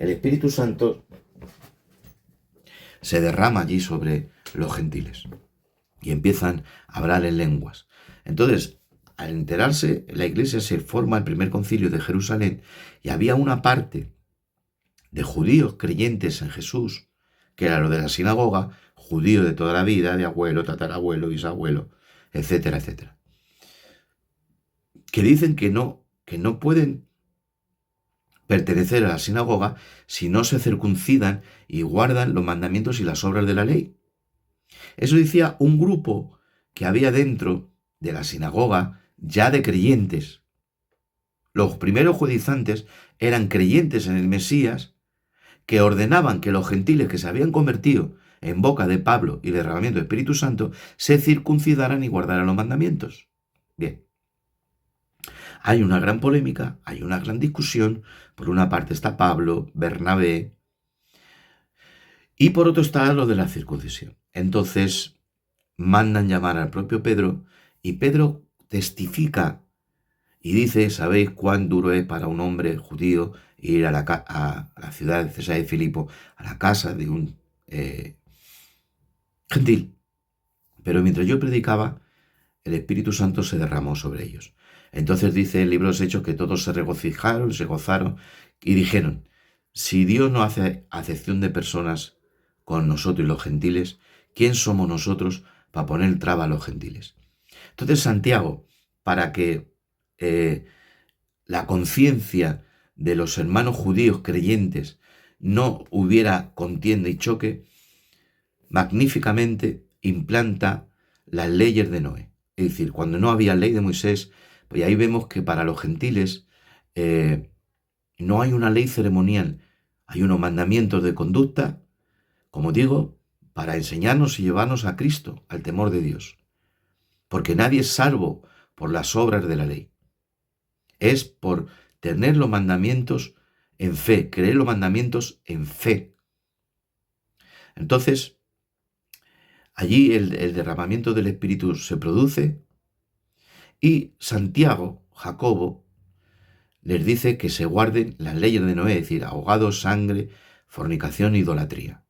el Espíritu Santo se derrama allí sobre los gentiles y empiezan a hablar en lenguas. Entonces, al enterarse, la iglesia se forma el primer concilio de Jerusalén y había una parte de judíos creyentes en Jesús, que era lo de la sinagoga, judío de toda la vida, de abuelo, tatarabuelo, bisabuelo, etcétera, etcétera, que dicen que no pueden pertenecer a la sinagoga si no se circuncidan y guardan los mandamientos y las obras de la ley. Eso decía un grupo que había dentro de la sinagoga ya de creyentes. Los primeros judaizantes eran creyentes en el Mesías, que ordenaban que los gentiles que se habían convertido en boca de Pablo y derramamiento del Espíritu Santo se circuncidaran y guardaran los mandamientos. Bien, hay una gran polémica, hay una gran discusión. Por una parte está Pablo, Bernabé, y por otro está lo de la circuncisión. Entonces mandan llamar al propio Pedro y Pedro testifica y dice: ¿sabéis cuán duro es para un hombre judío ir a la ciudad de Cesarea de Filipo, a la casa de un gentil? Pero mientras yo predicaba, el Espíritu Santo se derramó sobre ellos. Entonces dice el libro de los Hechos que todos se regocijaron, se gozaron y dijeron: si Dios no hace acepción de personas con nosotros y los gentiles, ¿quién somos nosotros para poner traba a los gentiles? Entonces Santiago, para que la conciencia de los hermanos judíos creyentes no hubiera contienda y choque, magníficamente implanta las leyes de Noé. Es decir, cuando no había ley de Moisés, pues ahí vemos que para los gentiles no hay una ley ceremonial, hay unos mandamientos de conducta, como digo, para enseñarnos y llevarnos a Cristo, al temor de Dios. Porque nadie es salvo por las obras de la ley. Es por tener los mandamientos en fe, creer los mandamientos en fe. Entonces, allí el derramamiento del Espíritu se produce y Santiago, Jacobo, les dice que se guarden las leyes de Noé, es decir, ahogados, sangre, fornicación, idolatría.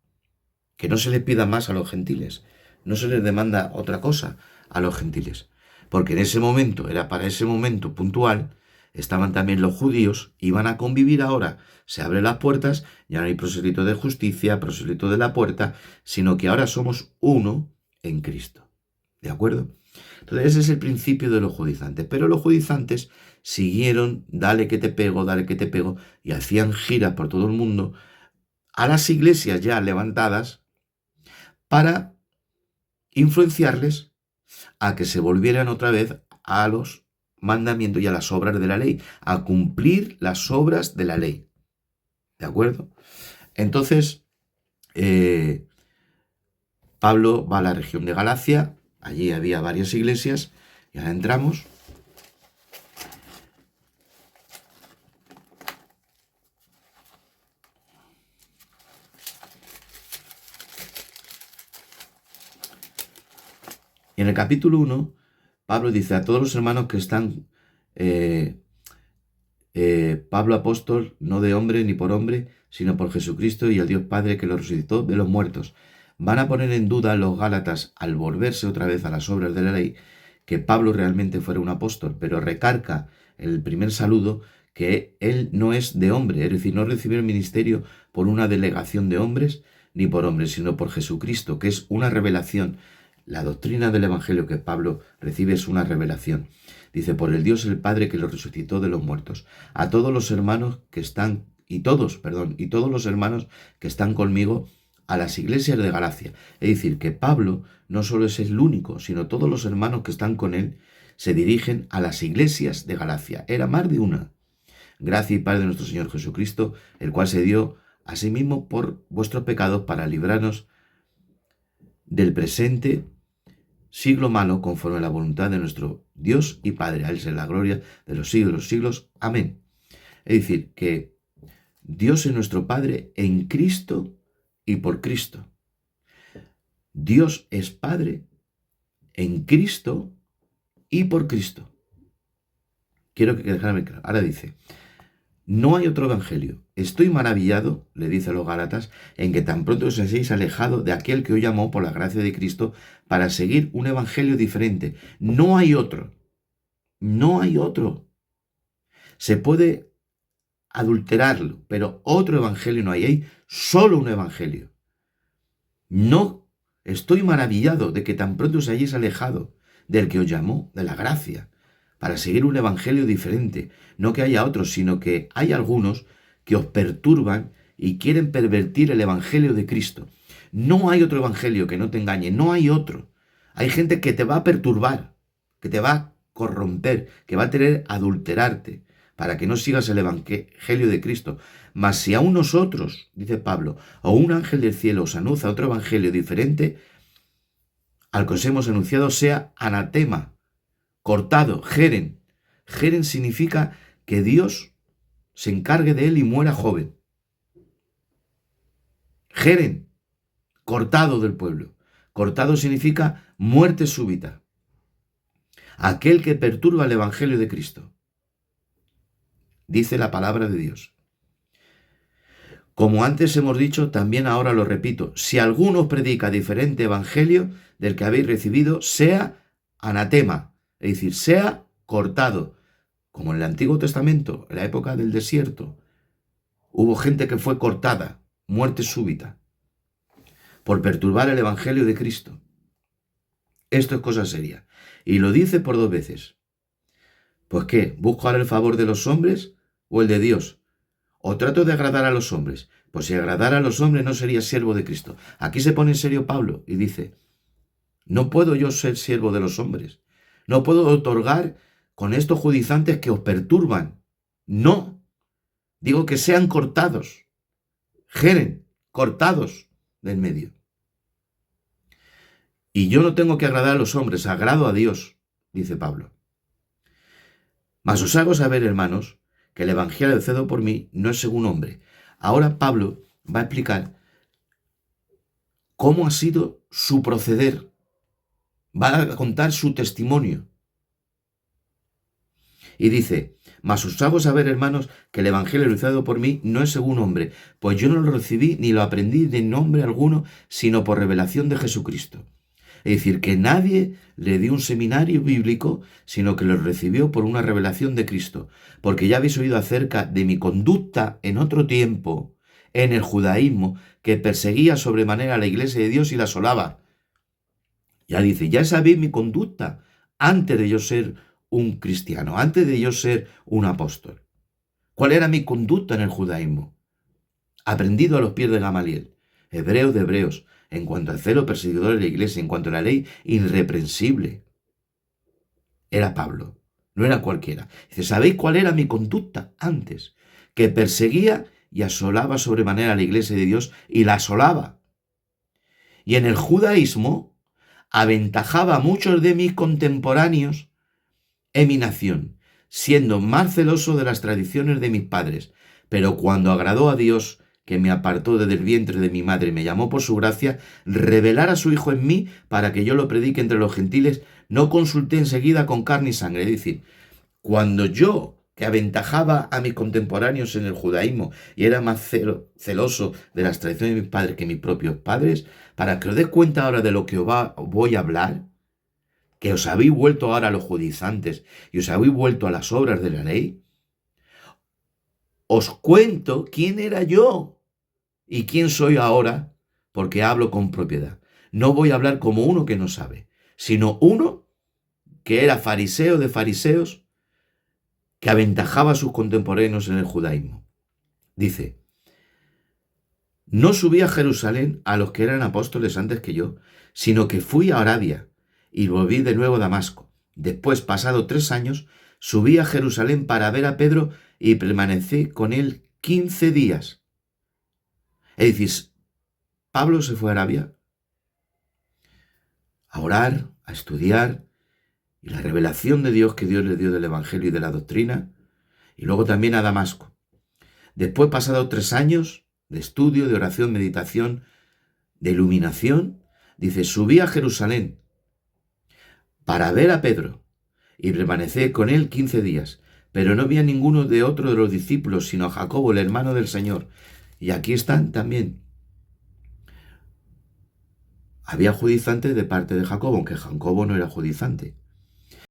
Que no se les pida más a los gentiles, no se les demanda otra cosa a los gentiles, porque en ese momento, era para ese momento puntual, estaban también los judíos, iban a convivir ahora, se abren las puertas, ya no hay prosélito de justicia, prosélito de la puerta, sino que ahora somos uno en Cristo. ¿De acuerdo? Entonces ese es el principio de los judaizantes, pero los judaizantes siguieron, dale que te pego, y hacían giras por todo el mundo a las iglesias ya levantadas para influenciarles a que se volvieran otra vez a los mandamientos y a las obras de la ley, a cumplir las obras de la ley. ¿De acuerdo? Entonces, Pablo va a la región de Galacia, allí había varias iglesias, y ahora entramos. Y en el capítulo 1, Pablo dice a todos los hermanos que están, Pablo apóstol, no de hombre ni por hombre, sino por Jesucristo y el Dios Padre que lo resucitó de los muertos. Van a poner en duda los Gálatas al volverse otra vez a las obras de la ley que Pablo realmente fuera un apóstol, pero recarga en el primer saludo que él no es de hombre, es decir, no recibió el ministerio por una delegación de hombres ni por hombres, sino por Jesucristo, que es una revelación. La doctrina del Evangelio que Pablo recibe es una revelación. Dice: por el Dios el Padre que lo resucitó de los muertos. A todos los hermanos que están, y todos los hermanos que están conmigo, a las iglesias de Galacia. Es decir, que Pablo no solo es el único, sino todos los hermanos que están con él se dirigen a las iglesias de Galacia. Era más de una. Gracia y paz de nuestro Señor Jesucristo, el cual se dio a sí mismo por vuestros pecados para librarnos del presente siglo malo, conforme a la voluntad de nuestro Dios y Padre. A él sea la gloria de los siglos. Amén. Es decir, que Dios es nuestro Padre en Cristo y por Cristo. Dios es Padre en Cristo y por Cristo. Quiero que dejarme claro. Ahora dice: No hay otro evangelio. Estoy maravillado, le dice a los Gálatas, en que tan pronto os hayáis alejado de aquel que os llamó por la gracia de Cristo para seguir un evangelio diferente. No hay otro. No hay otro. Se puede adulterarlo, pero otro evangelio no hay. Hay solo un evangelio. No, estoy maravillado de que tan pronto os hayáis alejado del que os llamó, de la gracia, para seguir un evangelio diferente. No que haya otros, sino que hay algunos que os perturban y quieren pervertir el evangelio de Cristo. No hay otro evangelio que no te engañe, no hay otro. Hay gente que te va a perturbar, que te va a corromper, que va a querer adulterarte, para que no sigas el evangelio de Cristo. Mas si aún nosotros, dice Pablo, o un ángel del cielo os anuncia otro evangelio diferente al que os hemos anunciado, sea anatema, cortado, jeren. Jeren significa que Dios se encargue de él y muera joven. Jeren, cortado del pueblo. Cortado significa muerte súbita. Aquel que perturba el evangelio de Cristo. Dice la palabra de Dios. Como antes hemos dicho, también ahora lo repito, si alguno predica diferente evangelio del que habéis recibido, sea anatema, es decir, sea cortado. Como en el Antiguo Testamento, en la época del desierto, hubo gente que fue cortada, muerte súbita, por perturbar el evangelio de Cristo. Esto es cosa seria. Y lo dice por 2 veces. Pues ¿qué? ¿Busco ahora el favor de los hombres o el de Dios? ¿O trato de agradar a los hombres? Pues si agradara a los hombres no sería siervo de Cristo. Aquí se pone en serio Pablo y dice, no puedo yo ser siervo de los hombres. No puedo otorgar con estos judaizantes que os perturban. No. Digo que sean cortados. Jeren, cortados del medio. Y yo no tengo que agradar a los hombres, agrado a Dios, dice Pablo. Mas os hago saber, hermanos, que el evangelio anunciado por mí no es según hombre. Ahora Pablo va a explicar cómo ha sido su proceder. Va a contar su testimonio. Y dice, mas os hago saber, hermanos, que el evangelio anunciado por mí no es según hombre, pues yo no lo recibí ni lo aprendí de nombre alguno, sino por revelación de Jesucristo. Es decir, que nadie le dio un seminario bíblico, sino que lo recibió por una revelación de Cristo. Porque ya habéis oído acerca de mi conducta en otro tiempo, en el judaísmo, que perseguía sobremanera a la iglesia de Dios y la asolaba. Ya dice, ya sabéis mi conducta antes de yo ser un cristiano, antes de yo ser un apóstol. ¿Cuál era mi conducta en el judaísmo? Aprendido a los pies de Gamaliel, hebreo de hebreos, en cuanto al celo perseguidor de la iglesia, en cuanto a la ley, irreprensible. Era Pablo, no era cualquiera. Dice, ¿sabéis cuál era mi conducta antes? Que perseguía y asolaba sobremanera a la iglesia de Dios y la asolaba. Y en el judaísmo aventajaba a muchos de mis contemporáneos en mi nación, siendo más celoso de las tradiciones de mis padres. Pero cuando agradó a Dios, que me apartó desde el vientre de mi madre y me llamó por su gracia, revelar a su Hijo en mí para que yo lo predique entre los gentiles, no consulté enseguida con carne y sangre. Es decir, cuando yo, que aventajaba a mis contemporáneos en el judaísmo y era más celoso de las tradiciones de mis padres que mis propios padres, para que os des cuenta ahora de lo que voy a hablar, que os habéis vuelto ahora a los judaizantes y os habéis vuelto a las obras de la ley, os cuento quién era yo y quién soy ahora, porque hablo con propiedad. No voy a hablar como uno que no sabe, sino uno que era fariseo de fariseos, que aventajaba a sus contemporáneos en el judaísmo. Dice, no subí a Jerusalén a los que eran apóstoles antes que yo, sino que fui a Arabia y volví de nuevo a Damasco. Después, pasado 3 años, subí a Jerusalén para ver a Pedro y permanecí con él 15 días. Es decir, Pablo se fue a Arabia a orar, a estudiar, y la revelación de Dios que Dios le dio del Evangelio y de la doctrina, y luego también a Damasco. Después, pasados 3 años de estudio, de oración, meditación, de iluminación, dice, subí a Jerusalén para ver a Pedro y permanecí con él 15 días. pero no había ninguno de otro de los discípulos, sino a Jacobo, el hermano del Señor. Y aquí están también. Había judaizantes de parte de Jacobo, aunque Jacobo no era judaizante.